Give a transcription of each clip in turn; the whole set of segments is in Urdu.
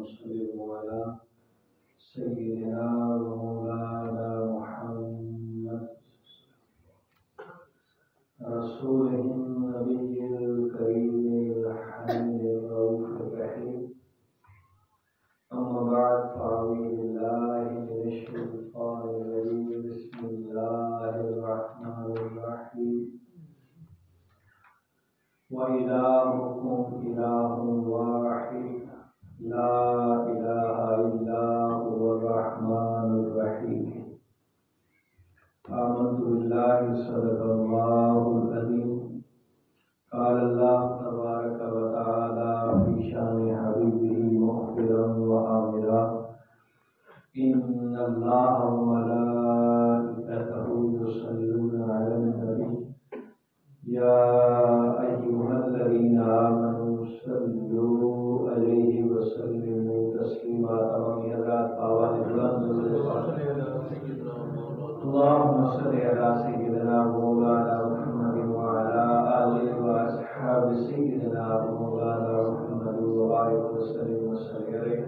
ونسلم على سيدنا ومولانا محمد رسوله النبي الكريم الحميد الرؤوف الرحيم. أما بعد فأعوذ بالله من الشيطان الرجيم. بسم الله الرحمن الرحيم. وإلهكم إله واحد لا إله إلا هو الرحمن الرحيم. آمنت بالله صدق الله العظيم. قال الله تبارك وتعالى في شان حبيبه مخبرا وآمرا إن الله وملائكته يصلون على النبي يا أيها الذين آمنوا صلوا عليه وسلموا تسليما. تمام حضرات آواز بلند اللهم صل على سيدنا مولانا محمد وعلى آله وأصحاب سيدنا مولانا محمد وبارك وسلم عليه.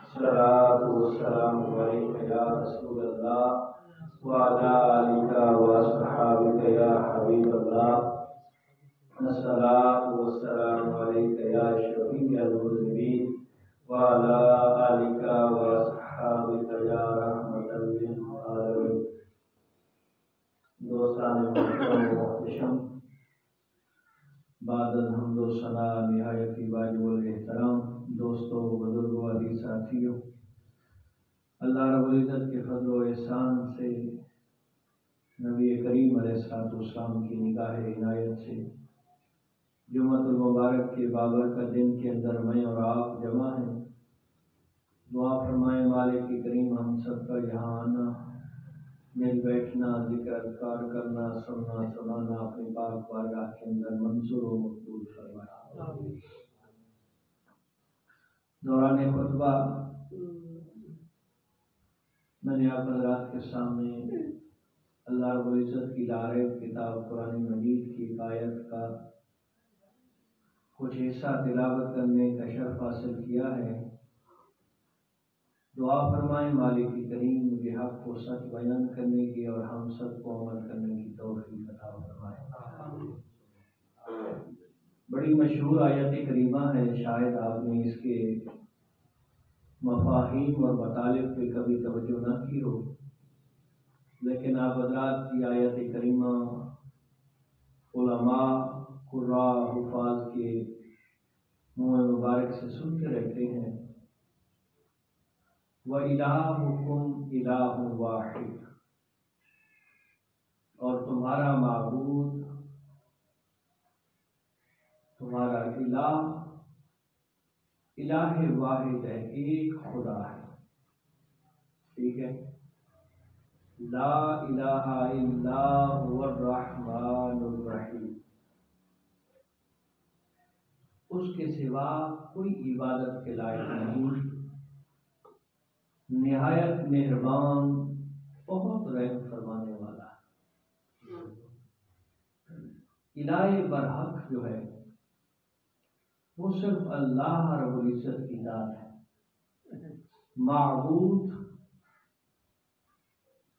الصلاة والسلام عليك يا رسول الله وعلى آلك وأصحابك يا حبيب الله. الصلاة والسلام عليك يا شفيع المذنبين وعلى آلك وأصحابك يا رحمة للعالمين. دوستان محترم و محتشم، بعد الحمد و ثنا نہایت واجب الاحترام دوستوں، بزرگوں، عزیز ساتھیوں، اللہ رب العزت کے فضل و احسان سے نبی کریم علیہ السلام کی نگاہ عنایت سے جمعۃ المبارک کے بابرکت دن کے اندر میں اور آپ جمع ہیں. دعا فرمائیں مالک کریم ہم سب کا یہاں آنا، مل بیٹھنا، ذکر اذکار کرنا، سننا سنانا اپنی پاک بارگاہ کے اندر منظور و مقبول فرمائے. دوران خطبہ میں نے آپ حضرات کے سامنے اللہ رب العزت کی لارب کتاب قرآن مجید کی ایک آیت کا کچھ حصہ تلاوت کرنے کا شرف حاصل کیا ہے. دعا فرمائیں مالک کریم مجھے حق کو سچ بیان کرنے کی اور ہم سب کو عمل کرنے کی توفیق عطا فرمائے. بڑی مشہور آیت کریمہ ہے، شاید آپ نے اس کے مفاہیم اور مطالب پہ کبھی توجہ نہ کی ہو، لیکن آپ حضرات کی آیت کریمہ علماء، قراء، حفاظ کے منہ مبارک سے سنتے رہتے ہیں. وَإِلَٰهُكُمْ إِلَٰهٌ وَاحِدٌ، اور تمہارا معبود، تمہارا الہ واحد ہے، ایک خدا ہے. ٹھیک ہے، لا الہ الا هو الرحمن الرحیم، اس کے سوا کوئی عبادت کے لائق نہیں، نہایت مہربان، بہت رحم فرمانے والا. الہ برحق جو ہے وہ صرف اللہ رب العزت کی ذات ہے. معبود،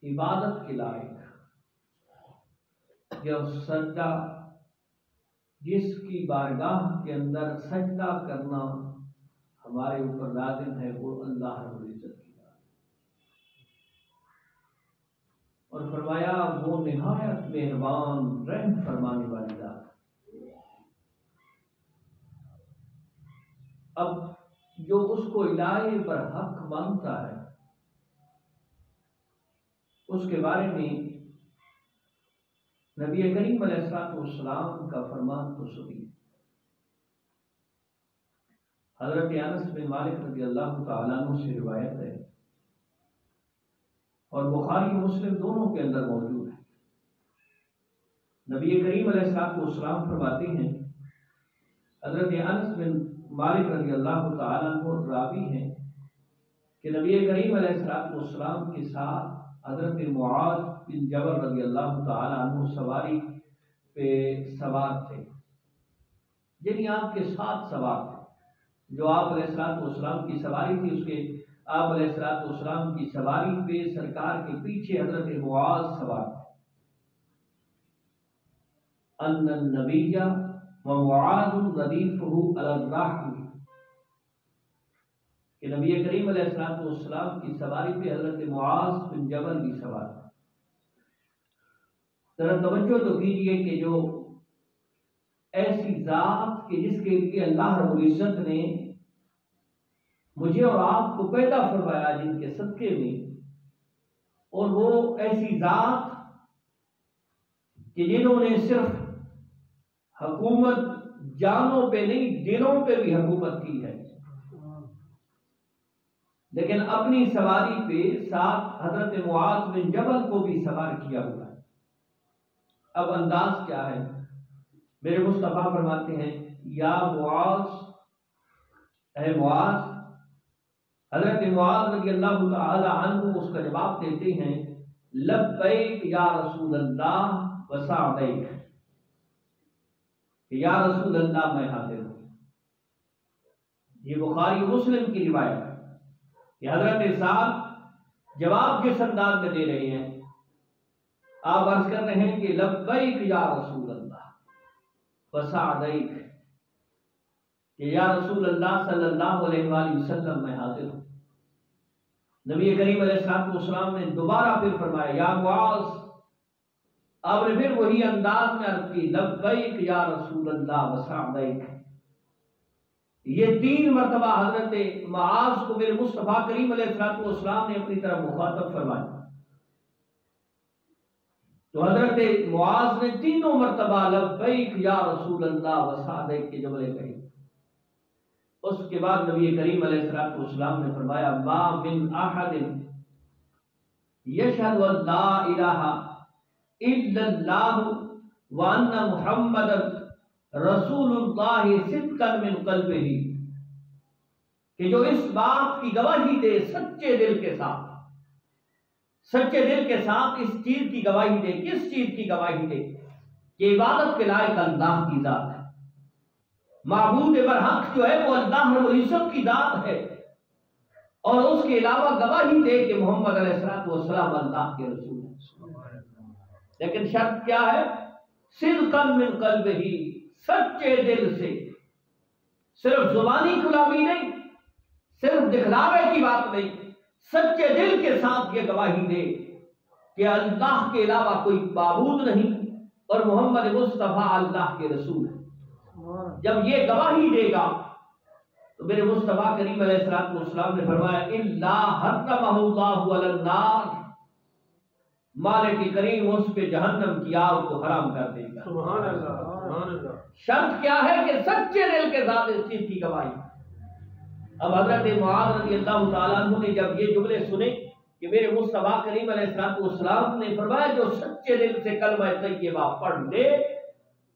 عبادت کے لائق، جو سجدہ، جس کی بارگاہ کے اندر سجدہ کرنا ہمارے اوپر لازم ہے، وہ اللہ رب العزت کی ذات ہے. اور فرمایا وہ نہایت مہربان، رحم فرمانے والی ذات ہے. اب جو اس کو الہ پر حق مانتا ہے، اس کے بارے میں نبی کریم علیہ السلام کا فرمان تو سنیے. حضرت انس بن مالک رضی اللہ تعالیٰ عنہ سے روایت ہے، اور بخاری و مسلم دونوں کے اندر موجود ہے. نبی کریم علیہ السلام فرماتے ہیں، حضرت انس بن مالک رضی اللہ تعالیٰ عنہ راوی ہیں کہ نبی کریم علیہ السلام کے ساتھ حضرت معاذ بن جبل رضی اللہ تعالیٰ عنہ سواری پہ سوار تھے، یعنی آپ کے ساتھ سوار تھے. جو آپ علیہ السلام کی سواری تھی، اس کے آپ علیہ السلام کی سواری پہ سرکار کے پیچھے حضرت معاذ سوار تھے۔ ان النبی ومعاذ ردیفہ علی الراحل، کہ نبی کریم علیہ السلام کی سواری پہ حضرت معاذ بن جبل بھی سوار تھا۔ ذرا توجہ تو کیجیے کہ جو ایسی ذات کہ جس کے لیے اللہ رب العزت نے مجھے اور آپ کو پیدا فرمایا، جن کے صدقے میں، اور وہ ایسی ذات کہ جنہوں نے صرف حکومت جانوں پہ نہیں دلوں پہ بھی حکومت کی ہے، لیکن اپنی سواری پہ ساتھ حضرت معاذ بن جبل کو بھی سوار کیا ہوا ہے۔ اب انداز کیا ہے؟ میرے مصطفیٰ فرماتے ہیں یا معاذ، اے معاذ۔ حضرت معاذ رضی اللہ تعالی عنہ اس کا جواب دیتے ہیں لبیک یا رسول اللہ وسعدیک، کہ یا رسول اللہ میں حاضر ہوں۔ یہ بخاری مسلم کی روایت ہے کہ حضرت سعد جواب کس انداز میں دے رہے ہیں؟ آپ عرض کر رہے ہیں کہ لبیک یا رسول اللہ وسعدیک، کہ یا رسول اللہ صلی اللہ علیہ وآلہ وسلم میں حاضر ہوں۔ نبی کریم علیہ السلام نے دوبارہ پھر فرمایا یا معاذ، آپ نے پھر وہی انداز میں عرض کی لبیک یا رسول اللہ وسعدیک۔ یہ 3 مرتبہ حضرت معاذ کو میرے مصطفیٰ کریم علیہ السلام نے اپنی طرف مخاطب فرمایا، تو حضرت معاذ نے 3 مرتبہ لبیک یا رسول اللہ وسعدیک کے جملے کہے۔ اس کے بعد نبی کریم علیہ السلام نے فرمایا ما من احد یشہد ان لا الہ الا اللہ وان محمد رسول اللہ صدقا من قلبہ، کہ جو اس بات کی گواہی دے سچے دل کے ساتھ، سچے دل کے ساتھ اس چیز کی گواہی دے، کس چیز کی گواہی دے؟ کہ عبادت کے لائق اللہ کی ذات ہے، معبود برحق جو ہے وہ اللہ رب العزت کی ذات ہے، اور اس کے علاوہ گواہی دے کہ محمد علیہ السلام اللہ کے رسول ہیں۔ لیکن شرط کیا ہے؟ صدقا من قلبہ، سچے دل سے، صرف زبانی کلامی نہیں، صرف دکھلاوے کی بات نہیں، سچے دل کے ساتھ یہ گواہی دے کہ اللہ کے علاوہ کوئی معبود نہیں اور محمد مصطفیٰ اللہ کے رسول ہے۔ جب یہ گواہی دے گا تو میرے مصطفیٰ کریم علیہ السلام نے فرمایا الا حرمہ اللہ علی النار، مالک کریم اس پہ جہنم کی آگ کو حرام کر دے گا۔ سبحان اللہ، سبحان اللہ۔ شرط کیا ہے؟ کہ سچے دل کے ساتھ اس چیز کی گواہی۔ اب حضرت معاذ رضی اللہ تعالیٰ عنہ نے جب یہ جملے سنے کہ میرے مصطفیٰ کریم علیہ السلام نے فرمایا جو سچے دل سے کلمہ طیبہ پڑھ لے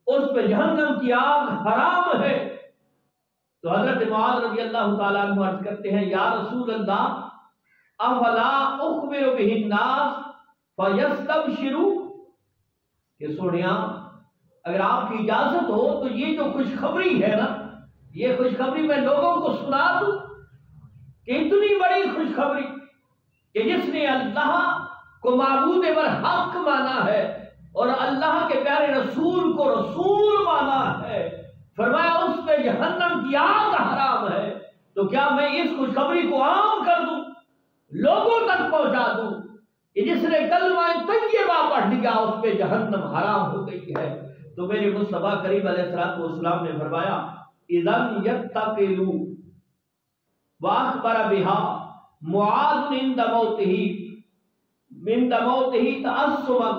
اس پہ جہنم کی آگ حرام ہے، تو حضرت معاذ رضی اللہ تعالیٰ عنہ عرض کرتے ہیں یا رسول اللہ افلا اخبر بہ الناس فیستبشروا، کہ سنیا اگر آپ کی اجازت ہو تو یہ جو خوشخبری ہے نا، یہ خوشخبری میں لوگوں کو سنا دوں، کہ اتنی بڑی خوشخبری کہ جس نے اللہ کو معبود برحق مانا ہے اور اللہ کے پیارے رسول کو رسول مانا ہے، فرمایا اس پہ جہنم کی آگ حرام ہے، تو کیا میں اس خوشخبری کو عام کر دوں، لوگوں تک پہنچا دوں کہ جس نے کلمہ طیبہ پڑھ لیا اس پہ جہنم حرام ہو گئی ہے؟ تو میرے مصطفیٰ کریم علیہ السلام نے فرمایا اذن یتقلوا واخبر بها معاذ عند موته تعصبا،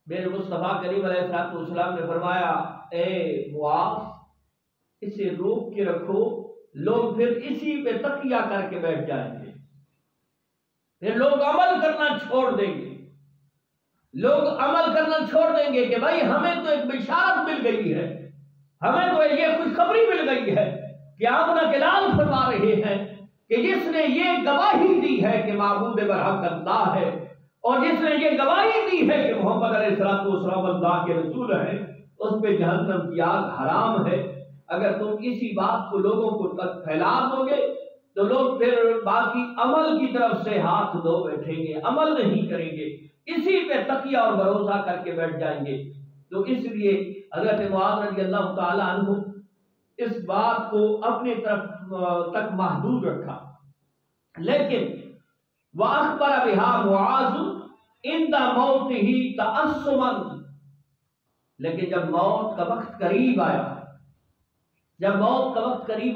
میرے مصطفیٰ کریم علیہ السلام نے فرمایا اے معاذ اسے روک کے رکھو، لوگ پھر اسی پہ تکیہ کر کے بیٹھ جائیں گے، پھر لوگ عمل کرنا چھوڑ دیں گے، لوگ عمل کرنا چھوڑ دیں گے کہ بھائی ہمیں تو ایک بشارت مل گئی ہے، ہمیں تو یہ خوشخبری مل گئی ہے کہ آمنہ کے لال فرما رہے ہیں کہ جس نے یہ گواہی دی ہے کہ معبود برحق اللہ ہے، اور جس نے یہ گواہی دی ہے کہ محمد علیہ السلام اللہ کے رسول ہیں، اس پہ جہنم کی آگ حرام ہے۔ اگر تم اسی بات کو لوگوں کو تک پھیلا دو گے تو لوگ پھر باقی عمل کی طرف سے ہاتھ دھو بیٹھیں گے، عمل نہیں کریں گے، اسی پہ تکیہ اور بھروسہ کر کے بیٹھ جائیں گے۔ تو اس لیے حضرت معاذ رضی اللہ تعالی عنہ اس بات کو اپنی طرف تک محدود رکھا، لیکن وَأَخْبَرَ بِهَا مُعَاذُ عِنْدَ مَوْتِهِ تَأَسُّمًا، لیکن جب موت کا وقت قریب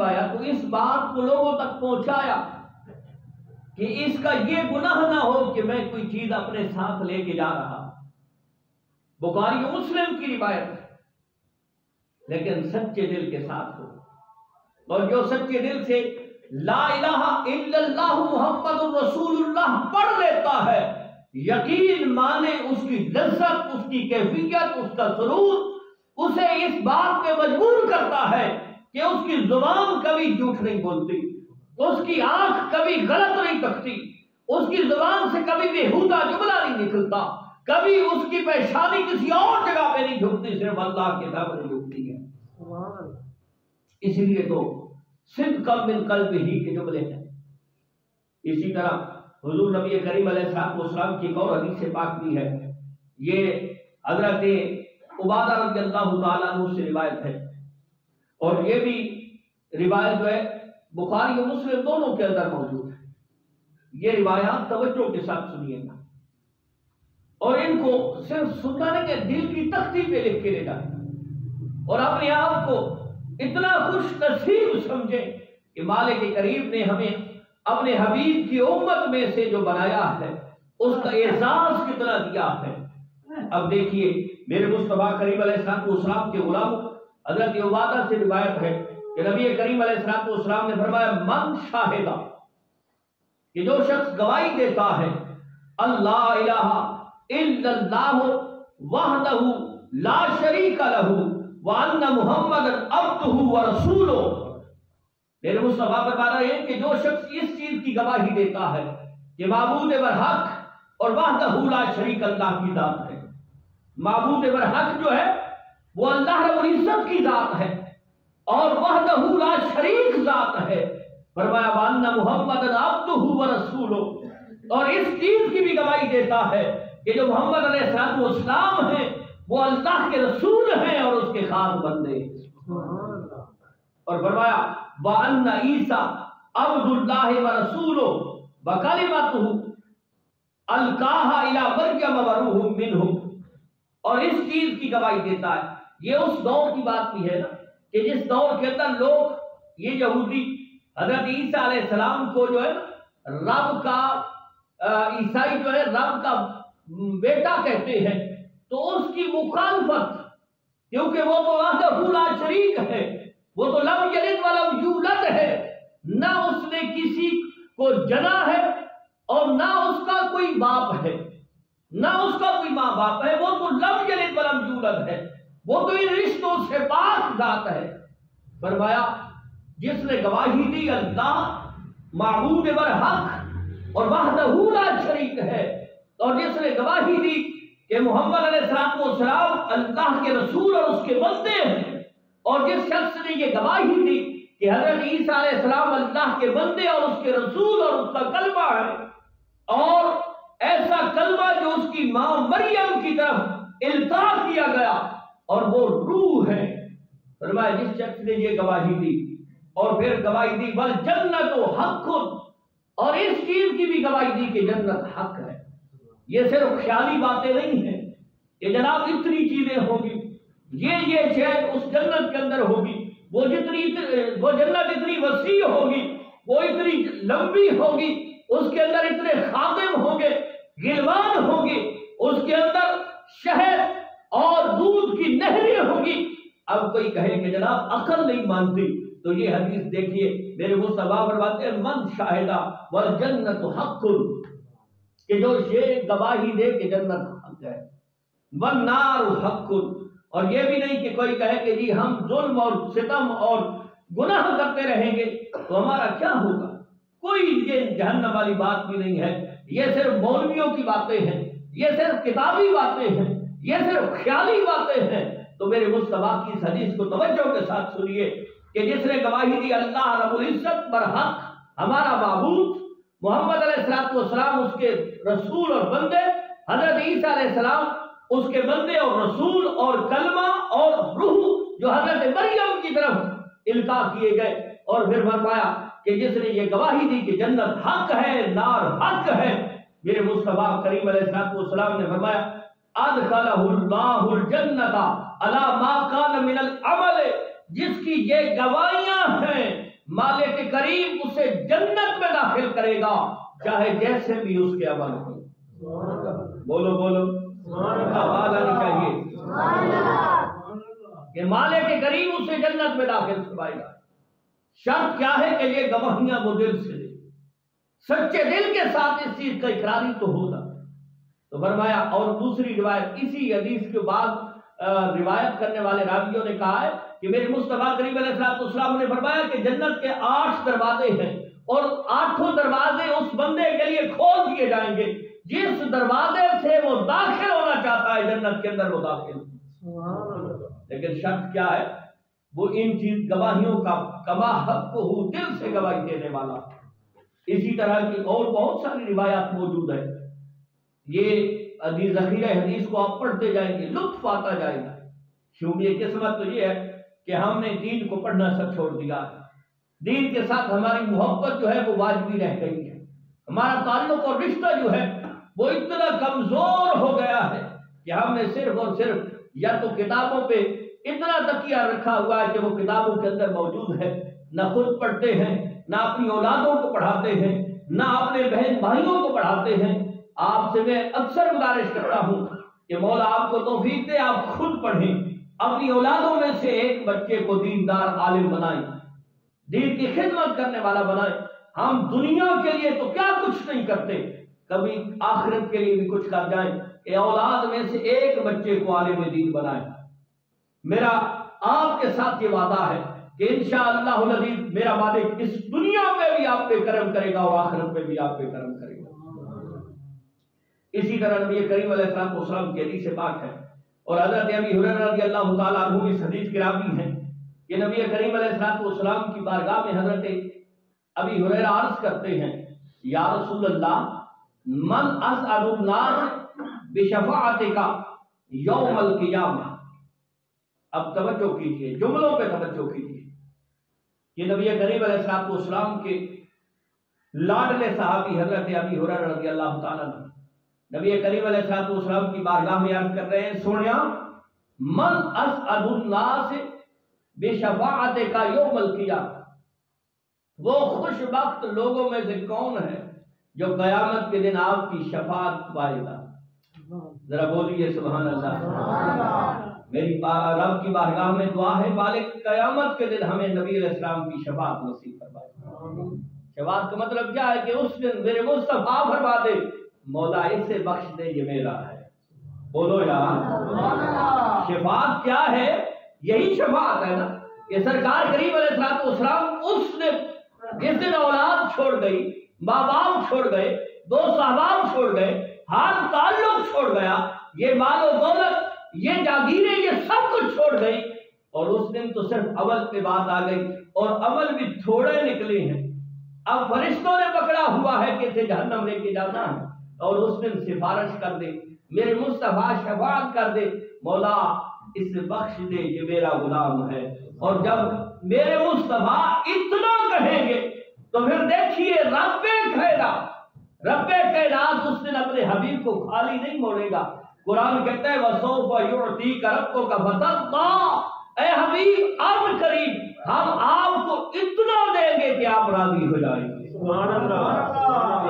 آیا تو اس بات کو لوگوں تک پہنچایا کہ اس کا یہ گناہ نہ ہو کہ میں کوئی چیز اپنے ساتھ لے کے جا رہا۔ بخاری و مسلم کی روایت ہے، لیکن سچے دل کے ساتھ ہو، اور جو سچے دل سے لا الہ الا اللہ محمد الرسول اللہ پڑھ لیتا ہے، یقین مانے اس کی لذت، اس کی کیفیت، اس کا سرور اسے اس بات پہ مجبور کرتا ہے کہ اس کی زبان کبھی جھوٹ نہیں بولتی، اس کی آنکھ کبھی غلط نہیں تکتی، اس کی زبان سے کبھی بےہودہ جملہ نہیں نکلتا، کبھی اس کی پیشانی کسی اور جگہ پہ نہیں جھکتی، صرف اللہ کے سامنے جھکتی ہے۔ اس لیے تو صدقا من قلبہ کے جملے ہیں۔ اسی طرح حضور نبی کریم علیہ السلام کی ایک اور حدیث پاک بھی ہے، یہ حضرت عبادہ رضی اللہ تعالیٰ عنہ سے روایت ہے، اور یہ بھی روایت جو ہے بخاری و مسلم دونوں کے اندر موجود ہے۔ یہ روایات توجہ کے ساتھ سنیے گا، اور ان کو صرف سننا نہیں کہ دل کی تختی پہ لکھ کے لے جائیں، اور اپنے آپ کو اتنا خوش نصیب سمجھیں کہ مالک کریم نے ہمیں اپنے حبیب کی امت میں سے جو بنایا ہے اس کا اعزاز کتنا دیا ہے۔ اب دیکھیے میرے مصطفیٰ کریم علیہ السلام کے غلام حضرت عبادہ سے روایت ہے کہ نبی کریم علیہ السلام نے فرمایا من شاہدہ، کہ جو شخص گواہی دیتا ہے اللہ الہ الا اللہ وحدہ لا شریک لہ وَأَنَّ مُحَمَّدًا عَبْدُهُ وَرَسُولُهُ، میرے مصطفیٰ فرما رہے ہیں کہ جو شخص اس چیز کی گواہی دیتا ہے کہ معبود برحق اور وحدہ لا شریک اللہ کی ذات ہے، معبود برحق جو ہے وہ اللہ رب العزت کی ذات ہے اور وحدہ لا شریک ذات ہے، فرمایا وَأَنَّ مُحَمَّدًا عَبْدُهُ وَرَسُولُهُ، اور اس چیز کی بھی گواہی دیتا ہے کہ جو محمد علیہ السلام ہیں وہ اللہ کے رسول ہیں اور اس کے خاص بندے، اور فرمایا وَأَنَّ عِیسیٰ عبد اللہ وَرَسُولُهُ وَكَلِمَتُهُ أَلْقَاهَا إِلَى مَرْيَمَ وَرُوحٌ مِّنْهُ، اور اس چیز کی گواہی دیتا ہے۔ یہ اس دور کی بات بھی ہے نا کہ جس دور کے اندر لوگ یہ یہودی حضرت عیسیٰ علیہ السلام کو جو ہے رب کا عیسائی جو ہے رب کا بیٹا کہتے ہیں، تو اس کی مخالفت، کیونکہ وہ تو وحدہ لا شریک ہے، وہ تو لم یلد ولم یولد ہے، نہ اس نے کسی کو جنا ہے اور نہ اس کا کوئی باپ ہے، نہ اس کا کوئی ماں باپ ہے، وہ تو لم یلد ولم یولد ہے، وہ تو ان رشتوں سے پاک ذات ہے۔ فرمایا جس نے گواہی دی اللہ معبود برحق اور وحدہ لا شریک ہے، اور جس نے گواہی دی کہ محمد علیہ السلام اللہ کے رسول اور اس کے بندے ہیں، اور جس شخص نے یہ گواہی دی کہ حضرت عیسیٰ علیہ السلام اللہ کے بندے اور اس کے رسول اور اس کا کلمہ ہے، اور ایسا کلمہ جو اس کی ماں مریم کی طرف القاء کیا گیا اور وہ روح ہے، فرمایا جس شخص نے یہ گواہی دی اور پھر گواہی دی والجنت حق، اور اس چیز کی بھی گواہی دی کہ جنت حق ہے۔ یہ صرف خیالی باتیں نہیں ہیں کہ جناب اتنی چیزیں ہوں گی، یہ شہر اس جنت کے اندر ہوگی، وہ جنت اتنی وسیع ہوگی، وہ اتنی لمبی ہوگی، اس کے اندر اتنے خادم ہوں گے، غلمان ہوں گے، اس کے اندر شہد اور دودھ کی نہریں ہوں گی۔ اب کوئی کہے کہ جناب عقل نہیں مانتی، تو یہ حدیث دیکھیے میرے مصطفیٰ فرماتے ہیں من شاہدہ والجنت حق، کہ جو شیخ گواہی دے کہ جنت حق ہے، والنار حق، اور یہ بھی نہیں کہ کوئی کہے کہ جی ہم ظلم اور ستم اور گناہ کرتے رہیں گے تو ہمارا کیا ہوگا، کوئی یہ جہنم والی بات بھی نہیں ہے، یہ صرف مولویوں کی باتیں ہیں، یہ صرف کتابی باتیں ہیں، یہ صرف خیالی باتیں ہیں۔ تو میرے مصطفیٰ کی اس حدیث کو توجہ کے ساتھ سنیے کہ جس نے گواہی دی اللہ رب العزت برحق ہمارا معبود، محمد علیہ السلام اس کے رسول اور بندے، حضرت عیسیٰ علیہ السلام اس کے بندے اور رسول، اور کلمہ اور روح جو حضرت مریم کی طرف القاء کیے گئے، اور پھر فرمایا کہ جس نے یہ گواہی دی کہ جنت حق ہے، نار حق ہے، میرے مصطفیٰ کریم علیہ السلام نے فرمایا ادخلہ اللہ الجنت علی ما کان من العمل، جس کی یہ گواہیاں ہیں مالک کریم اسے جنت میں داخل کرے گا چاہے جیسے بھی اس کے عمل ہو۔ بولو بولو آواز آنی چاہیے کہ مالک کریم اسے جنت میں داخل کروائے گا۔ شرط کیا ہے کہ یہ گواہیاں وہ دل سے دے، سچے دل کے ساتھ اس چیز کا اقراری تو ہوگا۔ تو فرمایا، اور دوسری روایت اسی حدیث کے بعد روایت کرنے والے راویوں نے کہا ہے کہ میرے مصطفیٰ کریم علیہ السلام نے فرمایا کہ جنت کے 8 دروازے ہیں، اور 8 دروازے اس بندے کے لیے کھول دیے جائیں گے جس دروازے سے وہ داخل ہونا چاہتا ہے جنت کے اندر وہ داخل۔ لیکن شرط کیا ہے؟ وہ ان چیز گواہیوں کا کما حق ہو، دل سے گواہی دینے والا۔ اسی طرح کی اور بہت ساری روایات موجود ہے۔ یہ ذخیرہ حدیث کو آپ پڑھتے جائیں گے، لطف آتا جائے گا۔ کیونکہ قسمت تو یہ ہے کہ ہم نے دین کو پڑھنا سب چھوڑ دیا ہے، دین کے ساتھ ہماری محبت جو ہے وہ واجبی رہ گئی ہے، ہمارا تعلق اور رشتہ جو ہے وہ اتنا کمزور ہو گیا ہے کہ ہم نے صرف اور صرف یا تو کتابوں پہ اتنا تکیہ رکھا ہوا ہے کہ وہ کتابوں کے اندر موجود ہے، نہ خود پڑھتے ہیں، نہ اپنی اولادوں کو پڑھاتے ہیں، نہ اپنے بہن بھائیوں کو پڑھاتے ہیں۔ آپ سے میں اکثر گزارش کرتا ہوں کہ مولا آپ کو توفیق دے، آپ خود پڑھیں، اپنی اولادوں میں سے ایک بچے کو دیندار عالم بنائیں، دین کی خدمت کرنے والا بنائیں۔ ہم دنیا کے لیے تو کیا کچھ نہیں کرتے، کبھی آخرت کے لیے بھی کچھ کر جائیں کہ اولاد میں سے ایک بچے کو عالم دین بنائیں۔ میرا آپ کے ساتھ یہ وعدہ ہے کہ انشاءاللہ العزیز میرا مالک اس دنیا میں بھی آپ پہ کرم کرے گا اور آخرت میں بھی آپ پہ کرم کرے گا۔ اسی طرح نبی کریم علیہ السلام کی حدیث پاک ہے، اور حضرت ابی ہریرہ رضی اللہ تعالیٰ عنہ اس حدیث کے راوی ہیں کہ نبی کریم علیہ السلام کی بارگاہ میں حضرت ابی ہریرہ عرض کرتے ہیں، یا رسول اللہ من اسعد الناس بشفاعتک یوم القیامہ۔ اب توجہ کیجئے، جملوں پہ توجہ کیجئے کہ نبی کریم علیہ السلام کے لاڈلے صحابی حضرت ابی ہریرہ رضی اللہ تعالیٰ عنہ نبی کریم علیہ السلام کی بارگاہ میں عرض کر رہے ہیں، سنیا من اسعد الناس بشفاعتک یوم القیامہ، وہ خوش بخت لوگوں میں سے کون ہے جو قیامت کے دن آپ کی شفاعت پائے گا؟ ذرا بولیے سبحان اللہ۔ میری رب کی بارگاہ میں دعا ہے، مالک قیامت کے دن ہمیں نبی علیہ السلام کی شفاعت نصیب فرمائے۔ شفاعت کا مطلب کیا ہے کہ اس دن میرے مصطفیٰ فرما دے، مولا اسے بخش دے، یہ میرا ہے۔ بولو یار شفاعت کیا ہے؟ یہی شفاعت ہے نا کہ سرکار کریم علیہ السلام اس نے جس دن اولاد چھوڑ گئی، ماں باپ چھوڑ گئے، دوست احباب چھوڑ گئے، ہر تعلق چھوڑ گیا، یہ مال و دولت، یہ جاگیریں، یہ سب کچھ چھوڑ گئی، اور اس دن تو صرف عمل پہ بات آ گئی، اور عمل بھی تھوڑے نکلے ہیں۔ اب فرشتوں نے پکڑا ہوا ہے کہ اسے جہنم لے کے جانا ہے، اور اس دن سفارش کر دے، میرے مصطفیٰ شفاعت کر دے، مولا اسے بخش دے، یہ میرا غلام ہے۔ اور جب میرے مصطفیٰ اتنا کہیں گے تو پھر دیکھیے رب کائنات اس دن اپنے حبیب کو خالی نہیں موڑے گا۔ قرآن کہتا ہے وَسَوْفَ يُعْطِيكَ رَبُّكَ فَتَرْضَىٰ، اے حبیب اب قریب ہم آپ کو اتنا دیں گے کہ آپ راضی ہو جائیں گے۔ سبحان اللہ،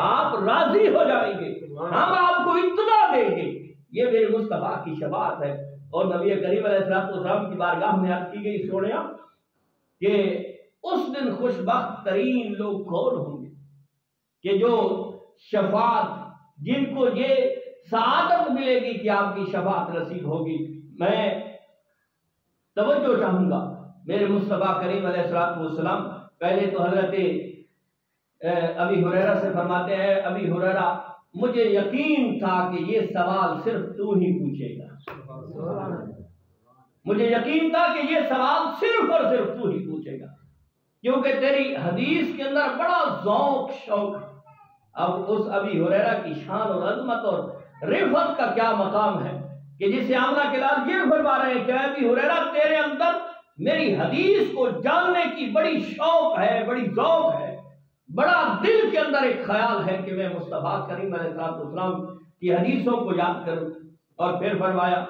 آپ راضی ہو جائیں گے، ہم آپ کو اتنا دیں گے۔ یہ میرے مصطفیٰ کی شفاعت ہے۔ اور نبی کریم علیہ السلام کی بارگاہ میں عرض کی گئی، سنیا کہ اس دن خوش بخت ترین لوگ کون ہوں گے کہ جو شفاعت، جن کو یہ سعادت ملے گی کہ آپ کی شفاعت نصیب ہوگی۔ میں توجہ چاہوں گا، میرے مصطفیٰ کریم علیہ السلام پہلے تو حضرت ابی ہریرہ سے فرماتے ہیں، ابی ہریرہ مجھے یقین تھا کہ یہ سوال صرف تو ہی پوچھے گا۔ مجھے یقین تھا کہ یہ سوال صرف اور صرف تو ہی پوچھے گا، کیونکہ تیری حدیث کے اندر بڑا ذوق شوق ہے۔ اب اس ابی ہریرہ کی شان اور عظمت اور رفعت کا کیا مقام ہے کہ جسے آمنہ کے لال یہ فرما رہے ہیں کہ اے ابی ہریرہ تیرے اندر میری حدیث کو جاننے کی بڑی شوق ہے، بڑی ذوق ہے، بڑا دل کے اندر ایک خیال ہے کہ میں مصطفیٰ کریم علیہ السلام کی حدیثوں کو یاد کروں۔ اور پھر فرمایا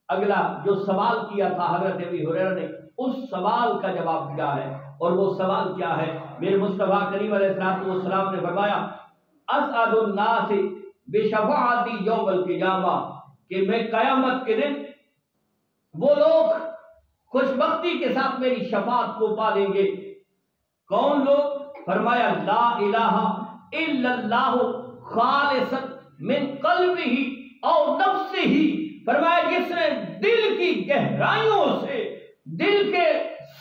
اگلا جو سوال کیا تھا حضرت ابی ہریرہ نے، اس سوال کا جواب دیا ہے، اور وہ سوال کیا ہے؟ میرے مصطفیٰ کریم علیہ السلام نے فرمایا اسعد الناس بشفاعتی یوم القیامہ، کہ میں قیامت کے دن وہ لوگ خوش بختی کے ساتھ میری شفاعت کو پا لیں گے۔ کون لوگ؟ فرمایا لا الہ الا اللہ خالصا من قلبہ او نفسہ، فرمایا جس نے دل کی گہرائیوں سے، دل کے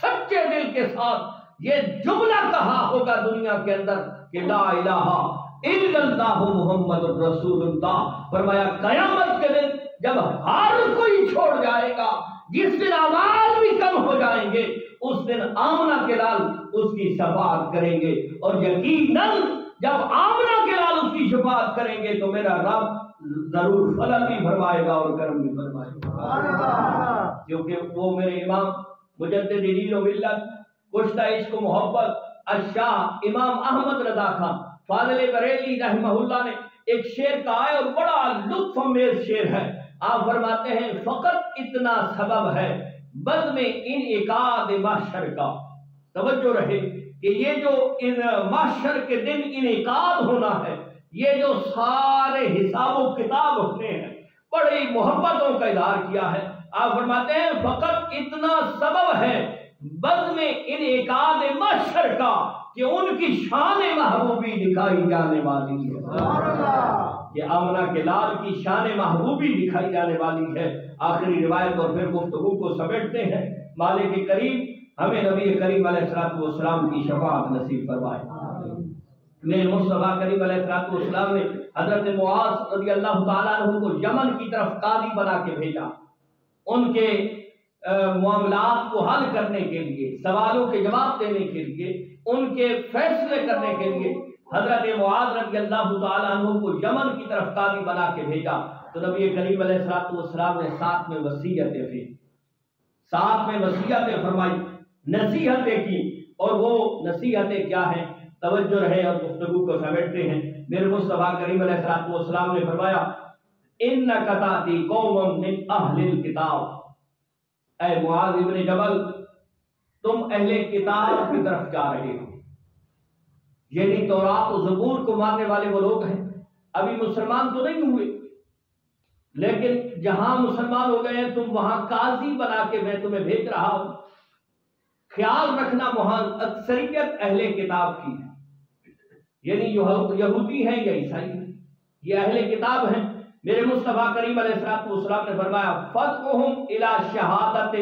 سچے دل کے ساتھ یہ جملہ کہا ہوگا دنیا کے اندر کہ لا الہ الا اللہ محمد رسول اللہ، فرمایا قیامت کے دن جب ہر کوئی چھوڑ جائے گا، جس دن آواز بھی کم ہو جائیں گے، اس دن آمنہ کے لال اس کی شفاعت کریں گے، اور یقیناً جب آمنہ کے لال اس کی شفاعت کریں گے تو میرا رب ضرور فضل بھی فرمائے گا اور کرم بھی فرمائے گا، کیونکہ وہ میرے امام مجدد دین و ملت کشتہ عشق و محبت الشاہ امام احمد رضا خان فاضل بریلی رحمہ اللہ نے ایک شعر کہا ہے، اور بڑا لطف اندوز شعر ہے۔ آپ فرماتے ہیں فقط اتنا سبب ہے بد میں انعقاد محشر کا، توجہ رہے کہ یہ جو ان محشر کے دن انعقاد ہونا ہے، یہ جو سارے حساب و کتاب ہونے ہیں، بڑی محبتوں کا اظہار کیا ہے۔ آپ فرماتے ہیں فقط اتنا سبب ہے بد میں انعقاد محشر کا کہ ان کی شان محبوبی دکھائی جانے والی ہے، کہ آمنہ کے لال کی شان محبوبی دکھائی جانے والی ہے۔ آخری روایت اور پھر گفتگو کو سمیٹتے ہیں۔ مالک کریم ہمیں نبی کریم علیہ السلام کی شفاعت نصیب فرمائے۔ میرے مصطفیٰ کریم علیہ السلام نے حضرت معاذ رضی اللہ تعالیٰ عنہ کو یمن کی طرف قاضی بنا کے بھیجا، ان کے معاملات کو حل کرنے کے لیے، سوالوں کے جواب دینے کے لیے، ان کے فیصلے کرنے کے لیے حضرت معاذ رضی اللہ تعالیٰ عنہ کو یمن کی طرف قاضی بنا کے بھیجا۔ تو نبی کریم علیہ السلام نے ساتھ میں وصیتیں پھر ساتھ میں وصیتیں فرمائی، نصیحتیں کی، اور وہ نصیحتیں کیا ہیں؟ توجہ رہے اور گفتگو کو سمیٹتے ہیں۔ میرے مصطفیٰ کریم علیہ السلام نے فرمایا انک تاتی قوم من اہل الکتاب، اے معاذ ابن جبل تم اہل کتاب کی طرف جا رہے ہو، یعنی تورات و زبور کو ماننے والے وہ لوگ ہیں، ابھی مسلمان تو نہیں ہوئے، لیکن جہاں مسلمان ہو گئے ہیں تم وہاں قاضی بنا کے میں تمہیں بھیج رہا ہوں۔ خیال رکھنا وہاں اکثریت اہل کتاب کی ہے، یعنی یہودی ہیں یا عیسائی ہیں، یہ اہل کتاب ہیں۔ میرے مصطفیٰ کریم علیہ السلام نے فرمایا فَدْعُهُمْ إِلَى شَهَادَةِ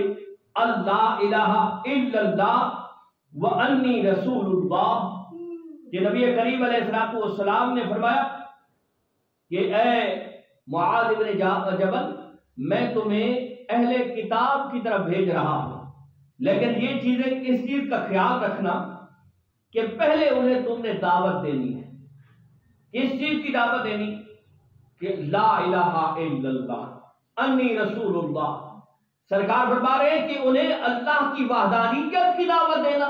اللَّهَ إِلَٰهَ إِلَّا اللَّهُ وَأَنِّي رَسُولُ اللَّهِ، کہ نبی کریم علیہ السلام نے فرمایا کہ اے معاذ ابن جبل میں تمہیں اہل کتاب کی طرف بھیج رہا ہوں، لیکن یہ چیزیں اس چیز کا خیال رکھنا کہ پہلے انہیں تم نے دعوت دینی ہے۔ کس چیز کی دعوت دینی؟ کہ لا الہ الا اللہ انی رسول اللہ۔ سرکار فرما رہے ہیں کہ انہیں اللہ کی وحدانیت کی دعوت دینا،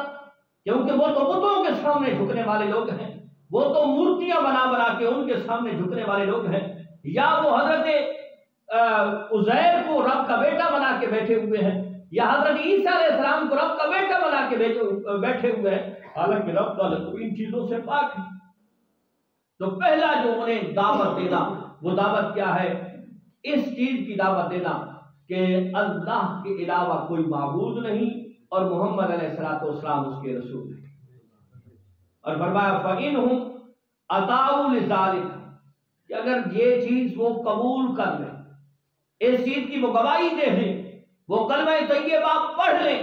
کیونکہ وہ تو بتوں کے سامنے جھکنے والے لوگ ہیں، وہ تو مورتیاں بنا بنا کے ان کے سامنے جھکنے والے لوگ ہیں، یا وہ حضرت عزیر کو رب کا بیٹا بنا کے بیٹھے ہوئے ہیں، یا حضرت عیسیٰ علیہ السلام کو رب کا بیٹا بنا کے بیٹھے ہوئے ہیں، حالانکہ رب تعالیٰ تو ان چیزوں سے پاک ہے۔ تو پہلا جو انہیں دعوت دینا وہ دعوت کیا ہے؟ اس چیز کی دعوت دینا کہ اللہ کے علاوہ کوئی معبود نہیں اور محمد علیہ السلام اس کے رسول ہیں۔ اور فرمایا فَإِنْهُمْ أَطَاعُوا لِذَلِكَ، کہ اگر یہ چیز وہ قبول کر لیں، اس چیز کی وہ گواہی دے دیں، وہ کلمہ طیبہ پڑھ لیں،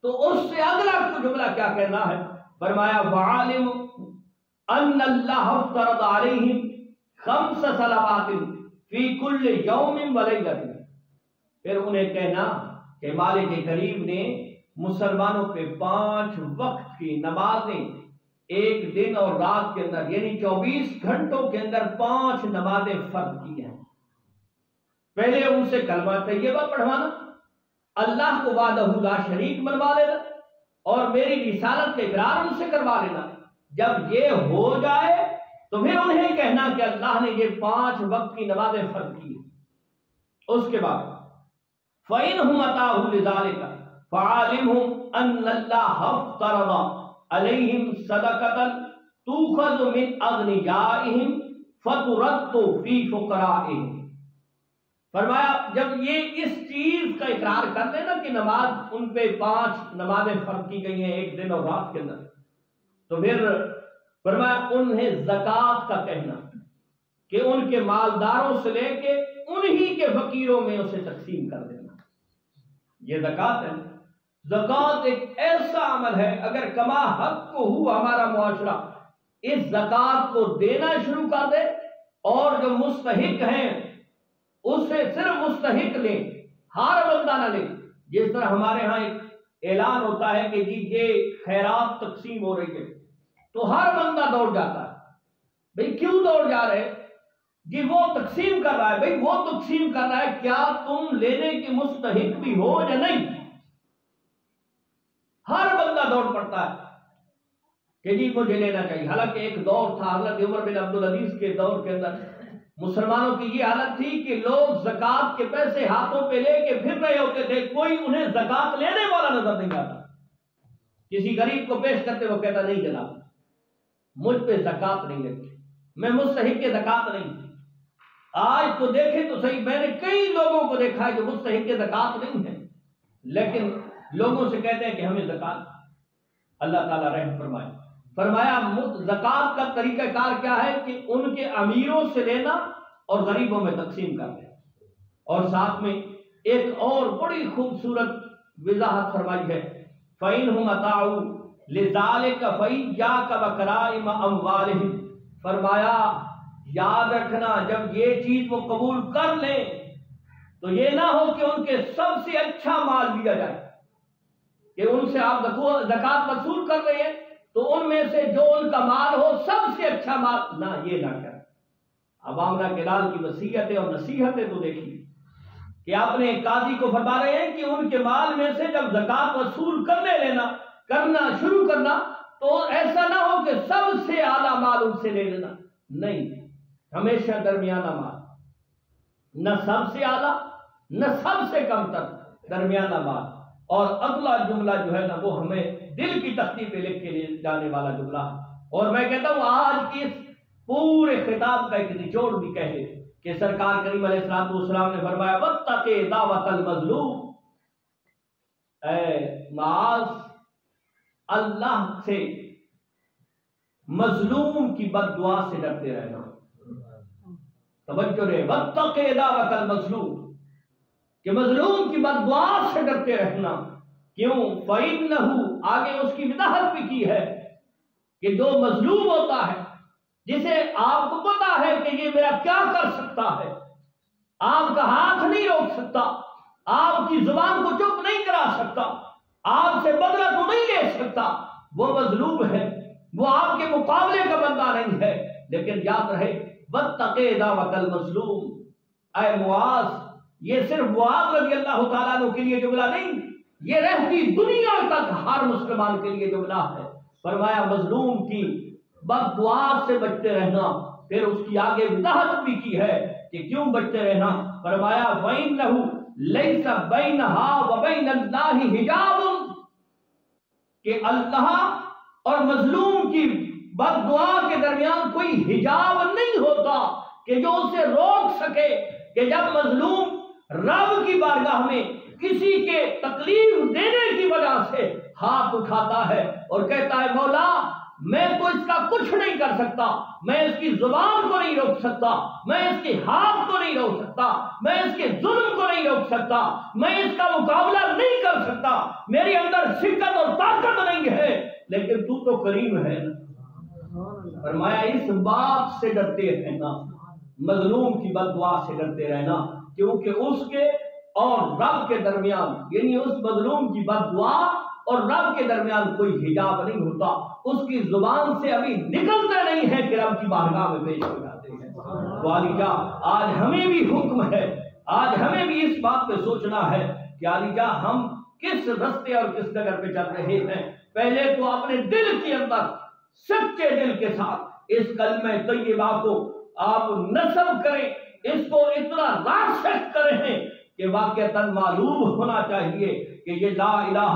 تو اس سے اگلا جملہ کیا کہنا ہے؟ فرمایا فَعَالِمُ أَنَّ اللَّهَ افْتَرَضَ عَلَيْهِمْ 5 صلوات فی کل یوم ولیلۃ، پھر انہیں کہنا کہ مالک کریم نے مسلمانوں پہ 5 وقت کی نمازیں ایک دن اور رات کے اندر یعنی 24 گھنٹوں کے اندر 5 نمازیں فرض کی ہیں۔ پہلے ان سے کلمہ طیبہ پڑھوانا، اللہ کو وحدہ لا شریک منوا لینا اور میری رسالت کا اقرار ان سے کروا لینا۔ جب یہ ہو جائے تو پھر انہیں کہنا کہ اللہ نے یہ 5 وقت کی نمازیں فرض کی۔ اس کے بعد فَإِنْهُمْ أَطَاعُوا لِذَلِكَ فَعَلِمْهُمْ أَنَّ اللَّهَ افْتَرَضَ عَلَيْهِمْ صَدَقَةً تُؤْخَذُ مِنْ أَغْنِيَائِهِمْ فَتُرَدُّ فِي فُقَرَائِهِمْ۔ فرمایا جب یہ اس چیز کا اقرار کر دیں نا کہ نماز ان پہ 5 نمازیں فرض کی گئی ہیں ایک دن اور رات کے اندر، تو پھر فرمایا انہیں زکوٰۃ کا کہنا کہ ان کے مالداروں سے لے کے انہی کے فقیروں میں اسے تقسیم کر دینا۔ یہ زکوٰۃ ہے۔ زکوٰۃ ایک ایسا عمل ہے، اگر کما حق کو ہوا ہمارا معاشرہ اس زکوٰۃ کو دینا شروع کر دے اور جو مستحق ہیں اس سے صرف مستحق لیں، ہر بندہ نہ لے۔ جس طرح ہمارے ہاں ایک اعلان ہوتا ہے کہ جی یہ خیرات تقسیم ہو رہی ہے تو ہر بندہ دوڑ جاتا ہے۔ بھئی کیوں دوڑ جا رہے؟ جی وہ تقسیم کر رہا ہے۔ بھئی وہ تقسیم کر رہا ہے، کیا تم لینے کی مستحق بھی ہو یا نہیں؟ ہر بندہ دوڑ پڑتا ہے کہ جی مجھے لینا چاہیے۔ حالانکہ ایک دور تھا حضرت عمر بن عبدالعزیز کے دور کے اندر مسلمانوں کی یہ حالت تھی کہ لوگ زکوٰۃ کے پیسے ہاتھوں پہ لے کے پھر رہے ہوتے تھے، کوئی انہیں زکوٰۃ لینے والا نظر نہیں آتا۔ کسی غریب کو پیش کرتے وہ کہتا نہیں جناب مجھ پہ زکوٰۃ نہیں لگتی، میں مستحق کے زکوٰۃ نہیں۔ آج تو دیکھیں تو صحیح، میں نے کئی لوگوں کو دیکھا ہے جو مستحق کے زکوٰۃ نہیں ہے لیکن لوگوں سے کہتے ہیں کہ ہمیں زکوٰۃ۔ اللہ تعالیٰ رحم فرمائے۔ فرمایا زکوٰۃ کا طریقہ کار کیا ہے کہ ان کے امیروں سے لینا اور غریبوں میں تقسیم کر دینا۔ اور ساتھ میں ایک اور بڑی خوبصورت وضاحت فرمائی ہے، فَإِنْهُمْ أَطَاعُوا لِذَلِكَ فَإِيَّاكَ وَكَرَائِمَ أَمْوَالِهِمْ۔ فرمایا یاد رکھنا جب یہ چیز وہ قبول کر لیں تو یہ نہ ہو کہ ان کے سب سے اچھا مال لیا جائے، کہ ان سے آپ زکوٰۃ وصول کر رہے ہیں تو ان میں سے جو ان کا مال ہو سب سے اچھا مال نہ، یہ نہ کریں۔ اب عامرہ کلال کی وصیتیں اور نصیحتیں تو دیکھیے کہ آپ نے قاضی کو فرما رہے ہیں کہ ان کے مال میں سے جب زکوٰۃ وصول کرنا شروع کرنا تو ایسا نہ ہو کہ سب سے اعلیٰ مال ان سے لے لینا، نہیں، ہمیشہ درمیانہ مال، نہ سب سے اعلیٰ نہ سب سے کم تر، درمیانہ مال۔ اور اگلا جملہ جو ہے نا وہ ہمیں دل کی تختی پہ لکھ کے لے جانے والا جملہ ہے، اور میں کہتا ہوں آج کی اس پورے خطاب کا ایک نچوڑ بھی کہہ لے کہ سرکار کریم علیہ السلام نے فرمایا وَاتَّقِ دعوۃ المظلوم، اے معاذ اللہ سے مظلوم کی بد دعا سے ڈرتے رہنا۔ توجہ رہے، وَاتَّقِ دعوۃ المظلوم، کہ مظلوم کی بد دعا سے ڈرتے رہنا۔ کیوں؟ فَإِنَّهُ، آگے اس کی وضاحت بھی کی ہے کہ جو مظلوم ہوتا ہے، جسے آپ کو پتا ہے کہ یہ میرا کیا کر سکتا ہے، آپ کا ہاتھ نہیں روک سکتا، آپ کی زبان کو چپ نہیں کرا سکتا، آپ سے بدلہ تو نہیں لے سکتا، وہ مظلوم ہے، وہ آپ کے مقابلے کا بندہ نہیں ہے۔ لیکن یاد رہے وَاتَّقِ دعوۃ المظلوم، اے معاذ، یہ صرف معاذ رضی اللہ تعالیٰ عنہ کے لیے جملہ نہیں، یہ رہتی دنیا تک ہر مسلمان کے لیے جملہ ہے۔ فرمایا مظلوم کی بد دعا سے بچتے رہنا، پھر اس کی آگے وضاحت بھی کی ہے کہ کیوں بچتے رہنا۔ فرمایا فَإِنَّهُ لَيْسَ بَيْنَهَا وَبَيْنَ اللَّهِ حِجَابٌ، کہ اللہ اور مظلوم کی بد دعا کے درمیان کوئی حجاب نہیں ہوتا کہ جو اسے روک سکے، کہ جب مظلوم رب کی بارگاہ میں کسی کے تکلیف دینے کی وجہ سے ہاتھ اٹھاتا ہے اور کہتا ہے مولا میں تو اس کا کچھ نہیں کر سکتا، میں اس کی زبان کو نہیں روک سکتا، میں اس کے ہاتھ کو نہیں روک سکتا، میں اس کے ظلم کو نہیں روک سکتا، میں اس کا مقابلہ نہیں کر سکتا، میرے اندر شدت اور طاقت نہیں ہے، لیکن تو کریم ہے۔ فرمایا اس بات سے ڈرتے رہنا، مظلوم کی بد دعا سے ڈرتے رہنا، کیونکہ اس کے اور رب کے درمیان، یعنی اس مظلوم کی بد دعا اور رب کے درمیان کوئی حجاب نہیں ہوتا، اس کی زبان سے ابھی نکلتا نہیں ہے کہ رب کی بارگاہ میں پیش ہو جاتے ہیں۔ تو علی جاں آج ہمیں بھی حکم ہے، آج ہمیں بھی اس بات پہ سوچنا ہے کہ علی جاں ہم کس رستے اور کس ڈگر پہ چل رہے ہیں۔ پہلے تو اپنے دل کے اندر سچے دل کے ساتھ اس کلمہ طیبہ کو آپ نصب کریں، اس کو اتنا راسخ کریں کہ واقعتاً معلوم ہونا چاہیے کہ یہ لا الہ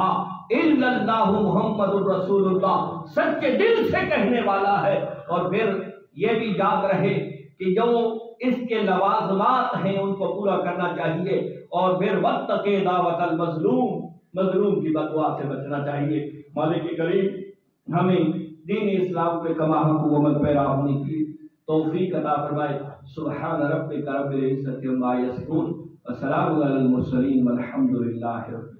الا اللہ محمد الرسول اللہ سچے دل سے کہنے والا ہے۔ اور پھر یہ بھی یاد رہے کہ جو اس کے لوازمات ہیں ان کو پورا کرنا چاہیے، اور پھر واتقِ دعوت المظلوم، مظلوم کی بد دعا سے بچنا چاہیے۔ مالک کریم ہمیں دین اسلام پہ کما حق و عمل پیرا ہونے کی توفیق عطا فرمائے۔ سبحان ربک رب العزت عما یصفون وسلام علی المرسلین والحمد للہ رب